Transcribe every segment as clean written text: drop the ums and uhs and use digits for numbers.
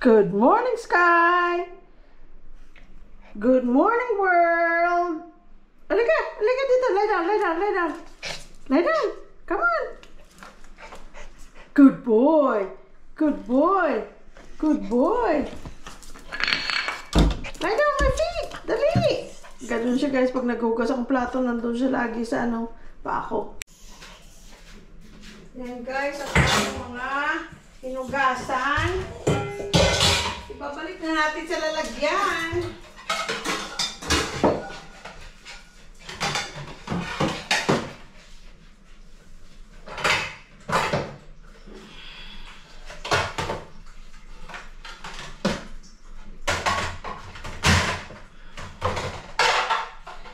Good morning, Sky! Good morning, world! Halika dito. Lie down. Lie down. Come on. Good boy. Lie down my feet. Dali. Ganun siya, guys. Pag naghugas ang plato, nandun siya lagi sa pako. Yan, guys. Ang mga hinugasan. Ibabalik na natin sa lalagyan.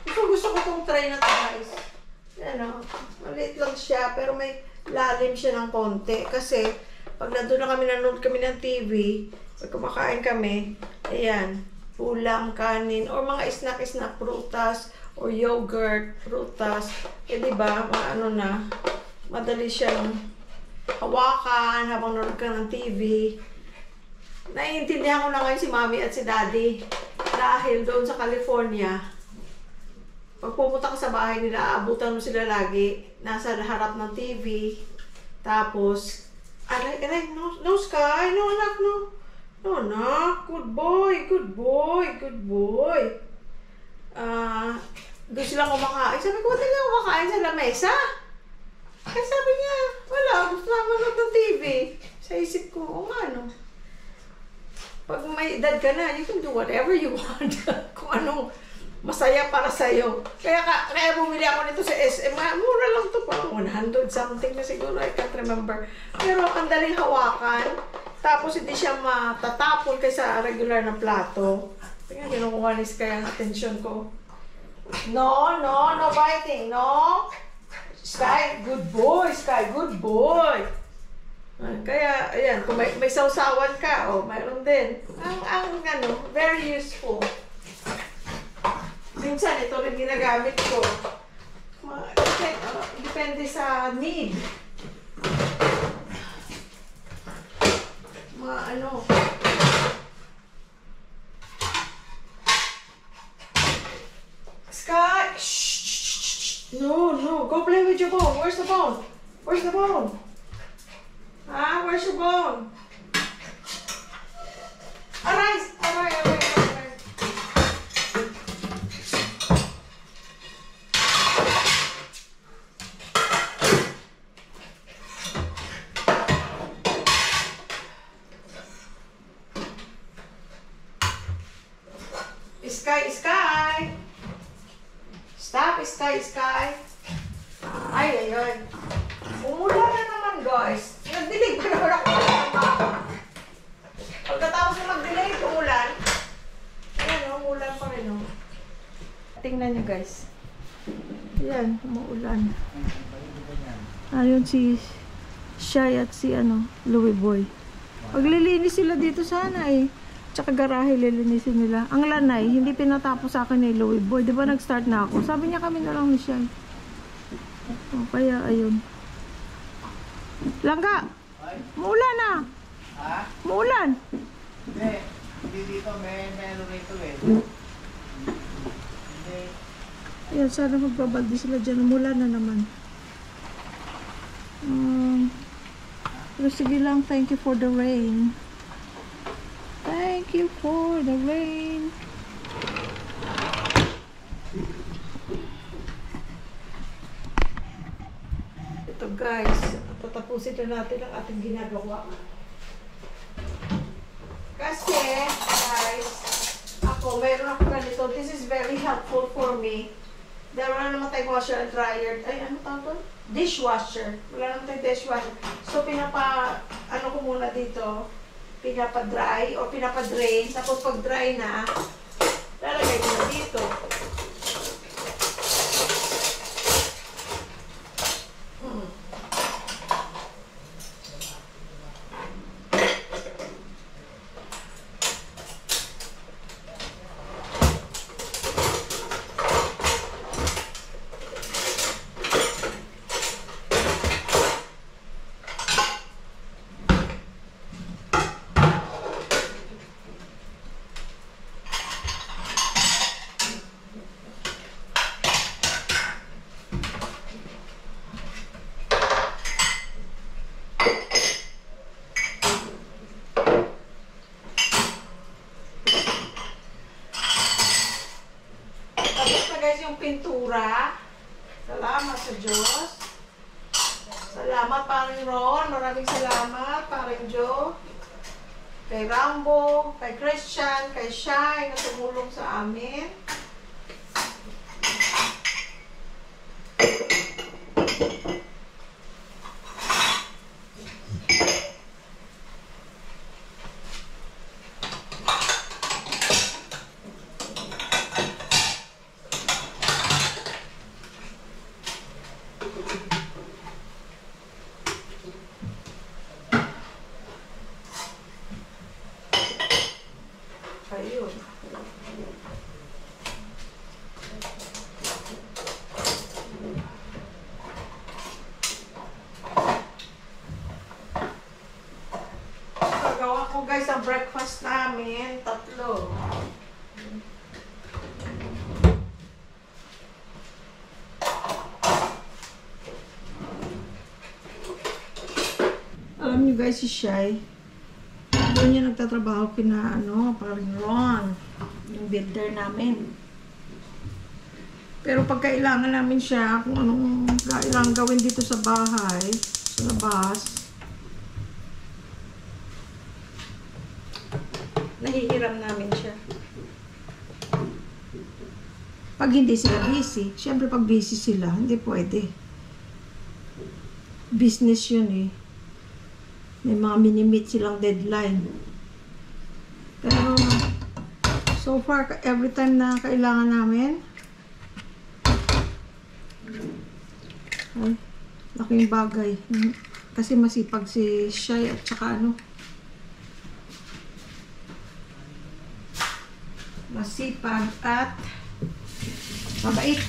Gusto ko itong tray na ito, guys. Maliit lang siya, pero may lalim siya ng konti. Kasi, pag nandun na nanonood kami ng TV, pag kumakain kami, ayan, ulam, kanin, or mga snack, prutas, or yogurt, prutas, diba, madali siyang hawakan habang nanonood ka ng TV. Naiintindihan ko na ngayon si Mami at si Daddy dahil doon sa California, pag pupunta ka sa bahay nila, aabutan mo sila lagi, nasa harap ng TV, tapos, no, Sky, no, anak, no. No, anak, good boy. Gusto silang kumakain. Sabi ko, ba't hindi kumakain sa lamesa? Kaya sabi niya, wala, gusto lang manood ng TV. Sa isip ko, o nga, no. Pag may edad ka na, you can do whatever you want. Kung anong masaya para sa'yo. Kaya bumili ako nito sa SM. Mura lang to, parang 100 something na siguro. I can't remember. Pero ang daling hawakan. Tapos hindi siya matatapon kaysa regular na plato. Tingnan, kinukuha ni Sky ang atensyon ko. No biting, no. Sky, good boy. Kaya, ayan, kung may sausawan ka, mayroon din. Very useful. Minsan, ito rin ginagamit ko. Depende sa need. Sky! Shh! No. Go play with your bone. Where's the bone? Where's your bone? Arise! Sky! Stop, Sky! Ay. Umulan na naman, guys. Nagdilig pa naman ako. Pagkatapos na magdilig, umulan. Ayan, umulan pa rin, Tingnan nyo, guys. Ayan, umuulan. Ayun si Shai at si Louie Boy. Paglilinis sila dito sana Tsaka garahe lilinisin nila. Ang lanay, hindi pinatapos sa akin ni Louie Boy. Di ba nag-start na ako? Sabi niya kami na lang ni Shai. Kaya ayun. Langga! Muulan na! Ha? Muulan! Hindi dito. Meron rito Hindi. Ayan, sana magbabaldi sila dyan. Umulan na naman. Pero sige lang, thank you for the rain. Thank you for the rain. Ito, guys, tatapusin na natin ang ating ginagawa. Kasi, guys, meron ako ganito. This is very helpful for me. Dahil wala naman tayong washer and dryer. Ano tawag? Dishwasher. Wala naman tayong dishwasher. So, ko muna dito. Pinapa-dry o pinapa-drain. Tapos pag dry na, lalagay ko na dito. basura. Salamat sa Diyos. Salamat, Paring Ron. Maraming salamat, Paring Joe. Kay Rambo, kay Christian, kay Shai na tumulong sa amin. Ayun. Gagawa ko guys ang breakfast namin, 3. Alam niyo guys, si Shai, doon niya nagtatrabaho kina Paring Ron, yung builder namin. Pero pag kailangan namin siya, kung anong kailangan gawin dito sa bahay, sa labas, nahihiram namin siya. Pag hindi sila busy, syempre pag busy sila, hindi pwede. Business yun eh. May mga minimit silang deadline. Pero, so far, every time na kailangan namin, ay, laking bagay. Kasi masipag si Shai at saka masipag at mabait.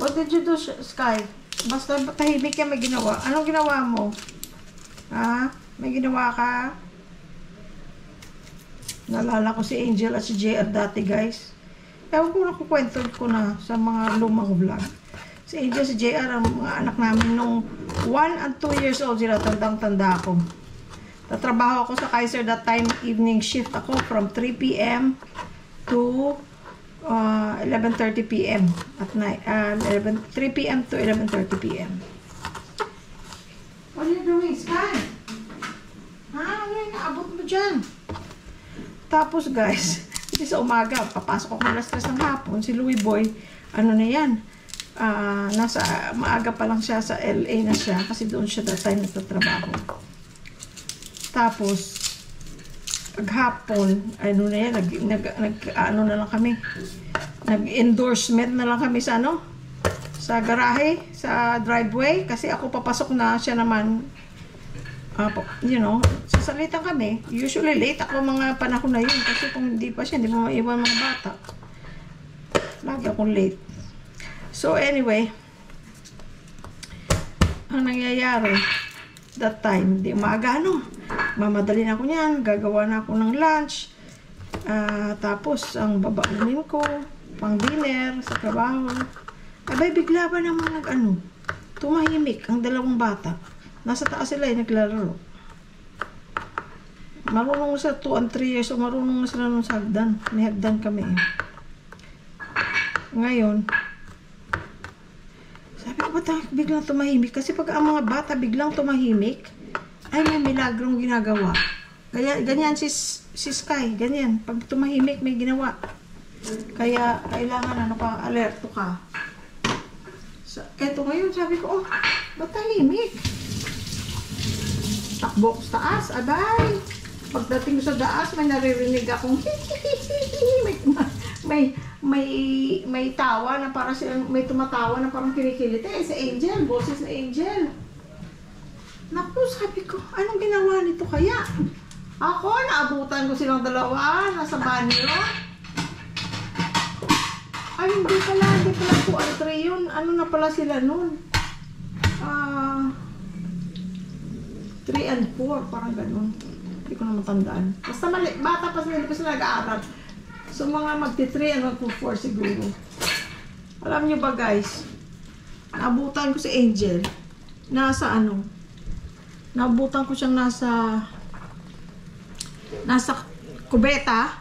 What did you do, Sky? Basta tahimik yan, may ginawa. Anong ginawa mo? Ha? May ginawa ka? Naalala ko si Angel at si JR dati, guys. Ewan ko nakukwento ko na sa mga lumang vlog. Si Angel, si JR, ang mga anak namin nung 1 and 2 years old sila, tandang-tanda ako. Tatrabaho ako sa Kaiser that time, evening shift ako from 3 p.m. to 11:30 p.m. at night. 3 p.m. to 11:30 p.m. What are you doing, Sky? Ha? Ano yung naabot mo dyan? Tapos guys, hindi sa umaga, papasok ako alas 3 ng hapon. Si Louie Boy, ano na yan? Nasa maaga pa lang siya sa LA na siya kasi doon siya that time nagtatrabaho. Tapos, paghapon, ano na yan, ano na lang kami, nag-endorsement na lang kami sa sa garahe, sa driveway, kasi ako papasok na, siya naman, sasalitan kami. Usually late ako mga panahon na yun, kasi kung hindi pa siya, hindi mo maiwan mga bata. Lagi akong late. So anyway, ang nangyayari, that time, di umaga, mamadali na ako niyan, gagawa na ako ng lunch, tapos ang babaunin ko, pang dinner, sa trabaho. Abay, bigla ba naman tumahimik ang dalawang bata. Nasa taas sila naglalaro. Marunong sa 2 and 3 years, so marunong sila nung sa hagdan. May hagdan kami. Ngayon, sabi ko, ba't biglang tumahimik? Kasi pag ang mga bata biglang tumahimik, ay may milagrong ginagawa. Ganyan si Sky, ganyan. Pag tumahimik, may ginawa. Kaya kailangan alerto ka. Eto ngayon, sabi ko, ba't tahimik? Takbo ko sa taas, abay. Pagdating ko sa taas, may naririnig akong may tawa na para may tumatawa na parang kinikiliti. Si Angel, boses na Angel. Naku, sabi ko, anong ginawa nito kaya? Ako, naabutan ko silang dalawa, nasa banyo. Ay, hindi pala 2 and 3 yun. Ano na pala sila nun? 3 and 4, parang ganun. Hindi ko naman tandaan. Basta mali, bata pa sila, hindi pa sila nag-aaral. So mga magti-3 and magpo-4 siguro. Alam niyo ba guys, naabutan ko si Angel. Nasa ano? Naabutan ko siyang nasa kubeta.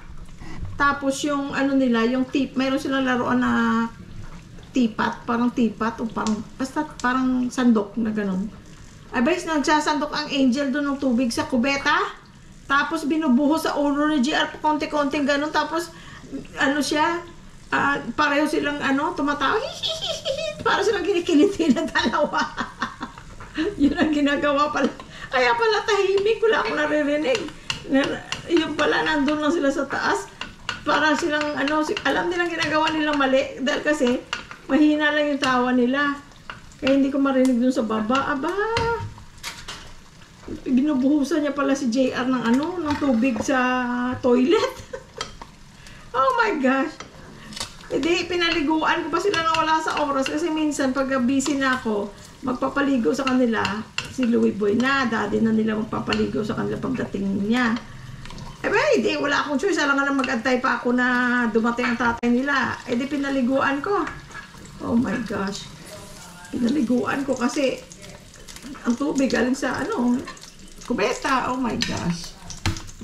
Tapos yung ano nila, yung tip, mayroon silang laruan na tipat, parang tipat o parang, basta parang sandok na ganun. Ay guys, nagsasandok ang Angel doon ng tubig sa kubeta. Tapos binubuhos sa ulo ni GR konti-konting ganun. Tapos ano siya, pareho silang ano, tumatawa. Para silang kinikiliti ng dalawa. Yun ang ginagawa pala. Kaya pala tahimik, wala akong naririnig. Yung pala, nandun lang sila sa taas. Para silang ano, alam nilang ginagawa nilang mali. Dahil kasi, mahina lang yung tawa nila. Kaya hindi ko marinig dun sa baba. Aba! Binubuhusan niya pala si JR ng ano, ng tubig sa toilet. Oh my gosh! Hindi, pinaliguan ko pa sila na wala sa oras. Kasi minsan, pag busy na ako, magpapaligo sa kanila, si Louie Boy na, daddy na nila magpapaligo sa kanila pagdating niya. Eh ba, hindi, wala akong choice. Alam nga na mag-antay pa ako na dumating ang tatay nila. Eh di, pinaliguan ko. Oh my gosh. Pinaliguan ko kasi ang tubig galing sa ano, kubeta. Oh my gosh.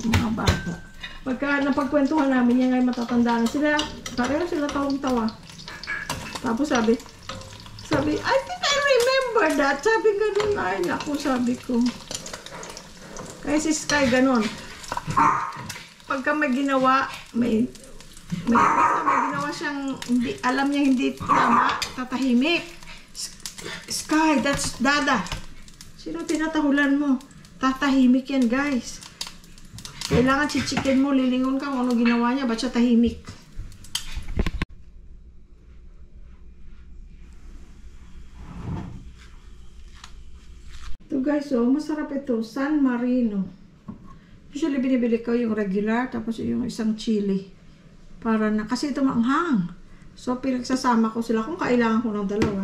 Mga bata. Pagka napagkwentuhan namin yan ngayon, matatanda na sila. Pareho sila tawang-tawa. Tapos sabi, I think I remember that. Sabi ganun, ay naku, sabi ko. Kaya si Sky ganun. Pagka may ginawa, may ginawa siyang, hindi, alam niya hindi tama, tatahimik. Sky, that's Dada. Sino tinatahulan mo? Tatahimik yan, guys. Kailangan chichikin mo, lilingon ka kung ano ginawa niya, ba't siya tahimik? Ito guys, oh, masarap ito. San Marino. Usually binibili ko yung regular, tapos yung isang chili. Para na, kasi ito maanghang. So, pinagsasama ko sila kung kailangan ko ng dalawa.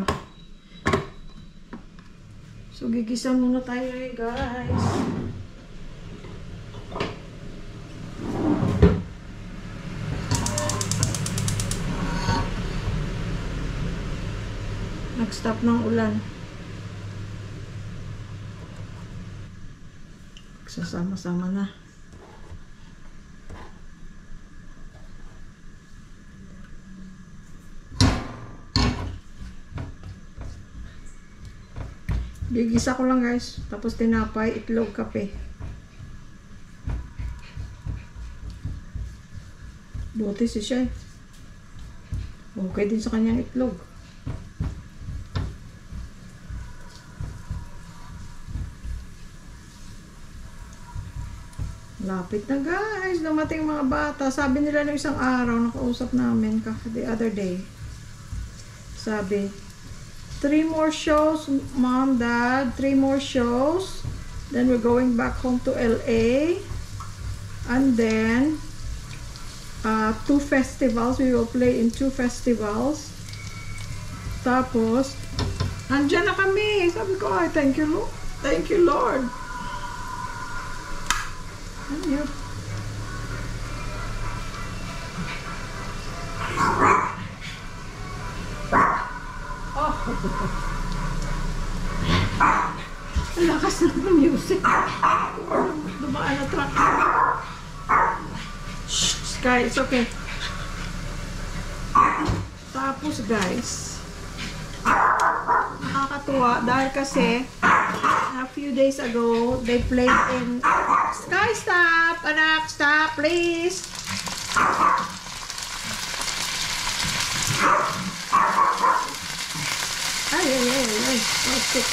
So, gigisa muna tayo guys. Nag-stop ng ulan. Sasama-sama na. Gigisa ko lang guys. Tapos tinapay, itlog, kape. Buti si Shay. Okay din sa kanyang itlog. Lapit na guys, dumating mga bata. Sabi nila ng isang araw, nakausap namin the other day. Sabi, 3 more shows, Mom, Dad, 3 more shows. Then we're going back home to LA. And then, 2 festivals. We will play in 2 festivals. Tapos, andyan na kami. Sabi ko, ay, thank you, Lord. Thank you, Lord. Yep. Oh. Ang lakas ng music. Dumaan na truck. Shh, Sky, it's okay. Tapos guys, nakakatuwa dahil kasi a few days ago they played in Sky, stop! Anak, stop, please! Ay. Oh, shit.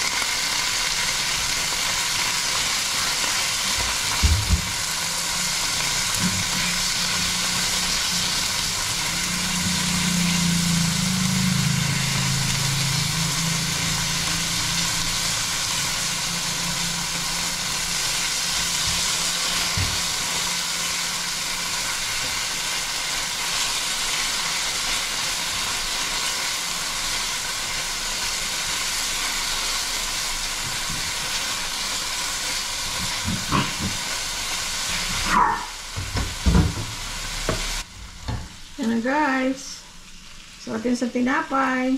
Ayan guys. Suotin sa tinapay.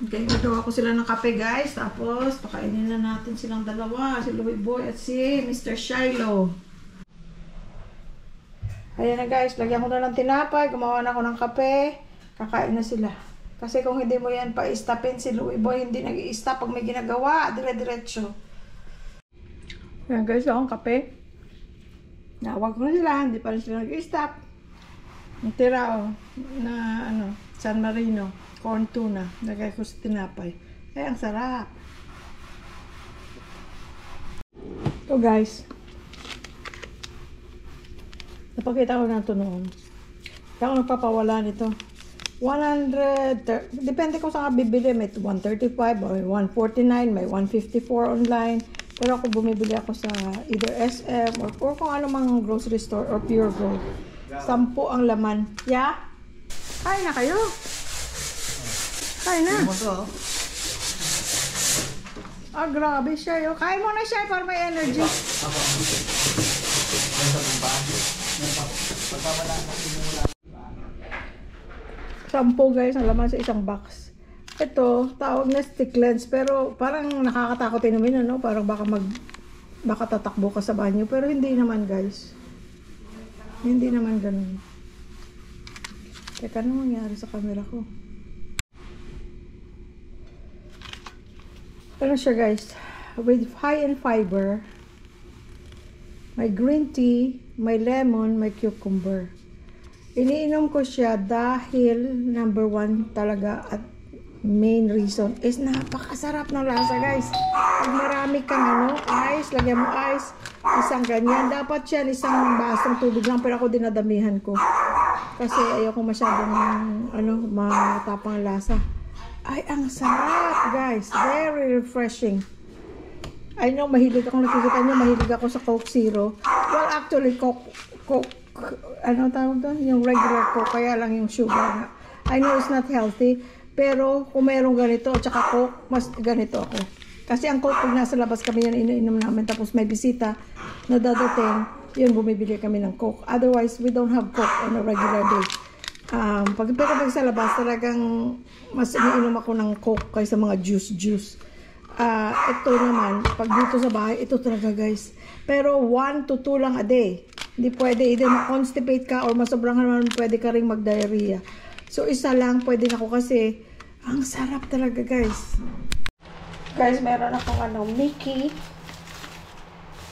Okay, nagawa ko sila ng kape guys. Tapos, pakainin na natin silang dalawa. Si Louie Boy at si Mr. Shiloh. Ayan na guys, lagyan ko na ng tinapay. Gumawa na ako ng kape. Kakain na sila. Kasi kung hindi mo yan pa-istapin, si Louie Boy hindi nag-i-stop pag may ginagawa. Dire-diretso. Ayan guys, akong kape. Nawag ko na sila. Hindi pa rin sila nag-i-stop. Ang tira na San Marino. Corn tuna. Lagay ko sa tinapay. Ay, ang sarap. So guys. Napakita ko na ito noon. Hindi ako nagpapawala nito. 100. Depende kung saan ka bibili. May 135, may 149, may 154 online. Pero ako bumibili ako sa either SM or kung ano mang grocery store or Pure Gold. 10 ang laman. Yeah? Kain na kayo. Kain na. Ah, grabe siya yun. Kain mo na siya para may energy. Sampo guys, ang laman sa isang box. Ito, tawag na stick lens. Pero parang nakakatakot inumin, ano? Parang baka tatakbo ka sa banyo. Pero hindi naman guys. Hindi naman ganun. Teka, ano mangyari sa camera ko? Ano siya guys, with high in fiber, may green tea, may lemon, may cucumber. Iniinom ko siya dahil number 1 talaga at main reason is napakasarap ng lasa guys. Pag marami kang ice, lagyan mo ice, isang ganyan. Dapat yan, isang basong tubig lang, pero ako dinadamihan ko. Kasi ayoko masyadong matapang lasa. Ay, ang sarap, guys. Very refreshing. I know, mahilig ako. Nakikita nyo, mahilig ako sa Coke Zero. Well, actually, Coke, ano tawag doon? Yung regular Coke, kaya lang yung sugar. I know it's not healthy, pero kung mayroong ganito, at saka Coke, mas ganito ako. Kasi ang Coke, pag nasa labas kami yan, iniinom namin, tapos may bisita na dadating, yun, bumibili kami ng Coke. Otherwise, we don't have Coke on a regular day. Pag sa labas, talagang mas iniinom ako ng Coke kaysa mga juice. Ito naman, pag dito sa bahay, ito talaga guys. Pero 1 to 2 lang a day. Hindi pwede, either ma-constipate ka or masobrang naman pwede ka rin mag-diarrhea. So isa lang, pwede na ako kasi ang sarap talaga guys. Guys, meron akong Mickey.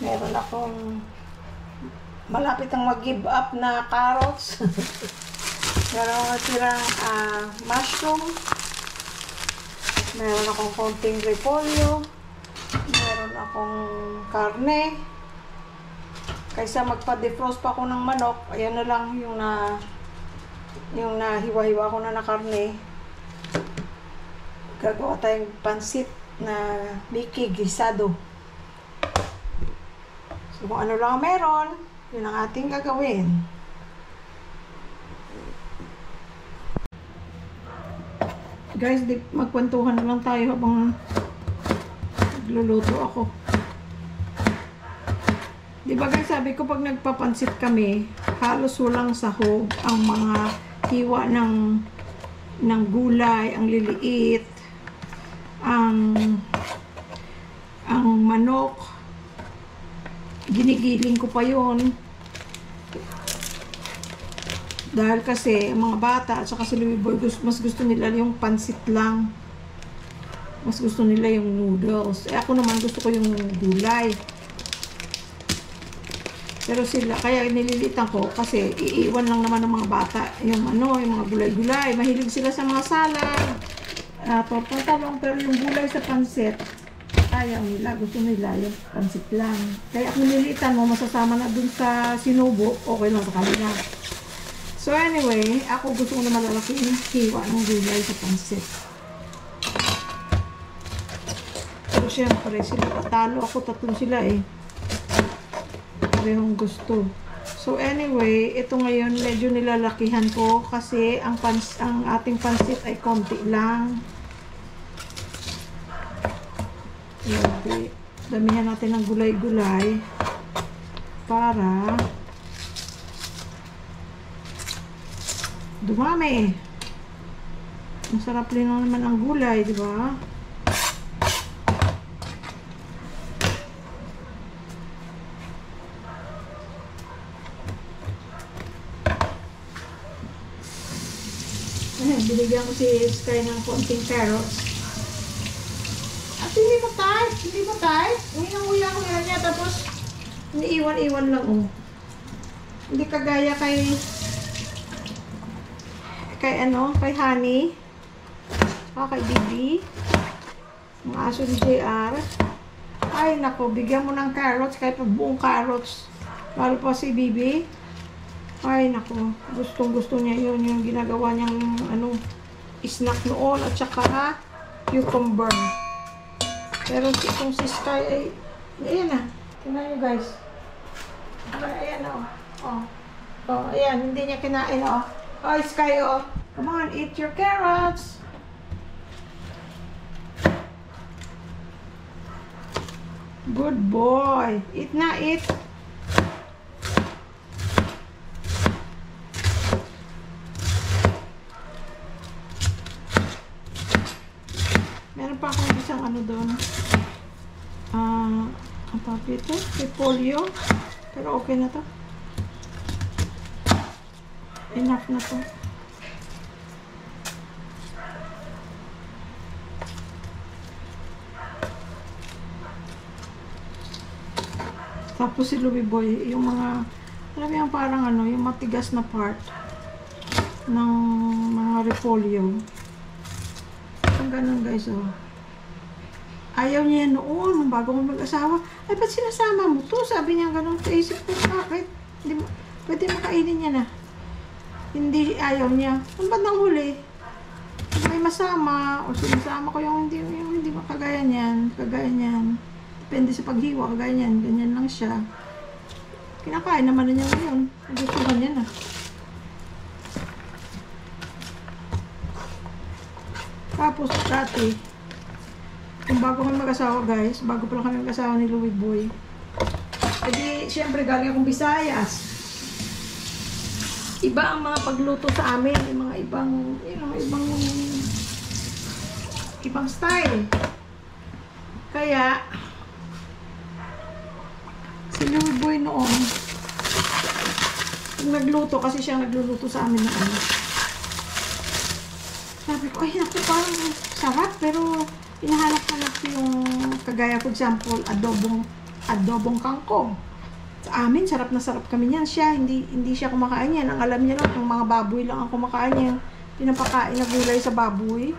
Meron akong malapit ang mag-give up na carrots. Meron akong tirang mushroom. Meron akong konting repolyo. Meron akong karne. Kaysa magpa-defrost pa ako ng manok, ayan na lang yung nahiwa-hiwa ko na karne. Gagawa tayong pansit na Mickey gisado. So kung ano lang meron, yun ang ating gagawin. Guys, magkwentuhan na lang tayo habang nagluluto ako. Diba guys, sabi ko pag nagpapansit kami, halos walang sahog ang mga hiwa ng gulay, ang liliit, ang manok, ginigiling ko pa yun. Dahil kasi mga bata at saka si Louie Boy, mas gusto nila yung pansit lang. Mas gusto nila yung noodles. Ako naman gusto ko yung gulay. Pero sila, kaya nililitan ko kasi iiwan lang naman ng mga bata yung mga gulay-gulay. Mahilig sila sa mga salad. Talong, pero yung gulay sa pansit, ayaw nila. Gusto nila yung pansit lang. Kaya kung nililitan mo, masasama na dun sa sinubo, okay lang sa kanila. So anyway, ako gusto ko na malalaking hiwa ng gulay sa pansit. syempre, sila tatalo ako, tatlo sila eh. Parehong gusto. So anyway, ito ngayon medyo nilalakihan ko kasi ang ating pansit ay konti lang. Grabe. Damihan natin ng gulay-gulay para dumami. Ang sarap rin naman ang gulay, di ba? Binigyan ko si Sky ng konting carrots. At hindi mo tayo. Uwi-uwi ako yan niya. Tapos, iniiwan-iwan lang, oh. Hindi kagaya kay Honey. Kay Bibi. Ang aso ni JR. Ay, nako. Bigyan mo ng carrots. Kahit buong carrots. Lalo pa si Bibi. Ay, nako. Gustong-gusto niya yun. Yung ginagawa niyang, snack noon. At saka, cucumber. Pero itong si Sky ay, ayan na. Tingnan nyo guys. Ayan o. Ayan. Hindi niya kinain o. Oh, Sky o. Come on, eat your carrots. Good boy. Eat na, eat. Meron pa akong isang doon. Ang tawag ito? Repolyo. Pero okay na to. Enough na to. Tapos si Louie Boy, yung mga, alam mo yung parang yung matigas na part ng mga repolyo. Ang ganun guys, oh. Ayaw niya noon, bago ko mag-asawa. Ay, ba't sinasama mo to? Sabi niya ganun. Kaisip ko, bakit? Hindi mo, pwede makainin niya na. Hindi, ayaw niya. Ang bandang huli, may masama, o sinasama ko yung hindi makagaya niyan, kagaya niyan. Depende sa paghiwa, kagaya niyan, ganyan lang siya. Kinakain naman na niya ngayon. Nagustuhan niya na. Tapos, dati, kung bago kami mag-asawa guys, bago pa lang kami mag-asawa ni Louie Boy, edi, syempre galing akong Visayas. Iba ang mga pagluto sa amin, yung mga ibang style. Kaya, si Louie Boy noon, nagluto, kasi siya nagluluto sa amin ng sabi ko, ay naku, parang sarap, pero hinahanap yung kagaya, for example, adobong kangkong. Sa amin, sarap na sarap kami niyan. Siya, hindi siya kumakain yan. Ang alam niya lang, yung mga baboy lang ang kumakain niya. Pinapakain na gulay sa baboy.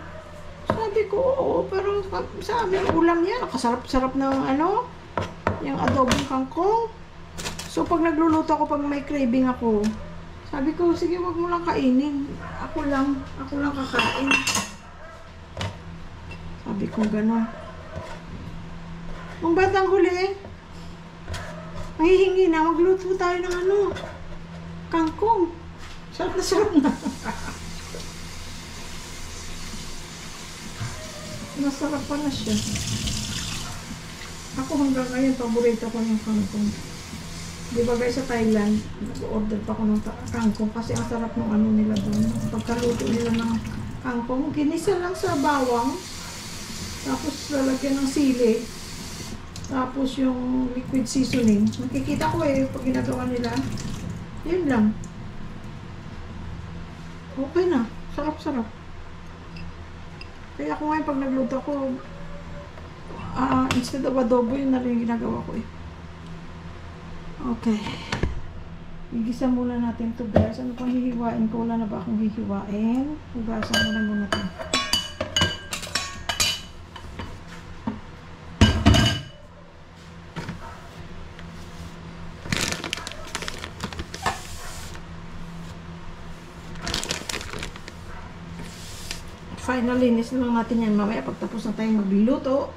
Sabi ko, oo, pero sa amin, ulam yan. Nakasarap-sarap ng yung adobong kangkong. So, pag nagluluto ako, pag may craving ako, sabi ko, sige, wag mo lang kainin. Ako lang kakain. Sabi ko gano'n. Ang batang huli, mahihingi na, magluto tayo ng kangkong. Sarap na sarap na. Masarap pa na siya. Ako hanggang ngayon, paborito ko yung kangkong. Di ba guys, sa Thailand, nag-order pa ako ng kangkong kasi ang sarap ng nila doon. Pagkaluto nila ng kangkong, ginisa lang sa bawang, tapos lalagyan ng sili, tapos yung liquid seasoning. Nakikita ko pag ginagawa nila, yun lang. Okay na, sarap-sarap. Kaya ako ngayon pag nagluto ko, instead of adobo, yun na rin yung ginagawa ko Okay. Igisa muna natin ito guys. Ano pang hihiwain ko? Wala na ba akong hihiwain? Hugasan mo na muna ito. Finally, linis na lang natin yan mamaya pagtapos na tayong magluluto.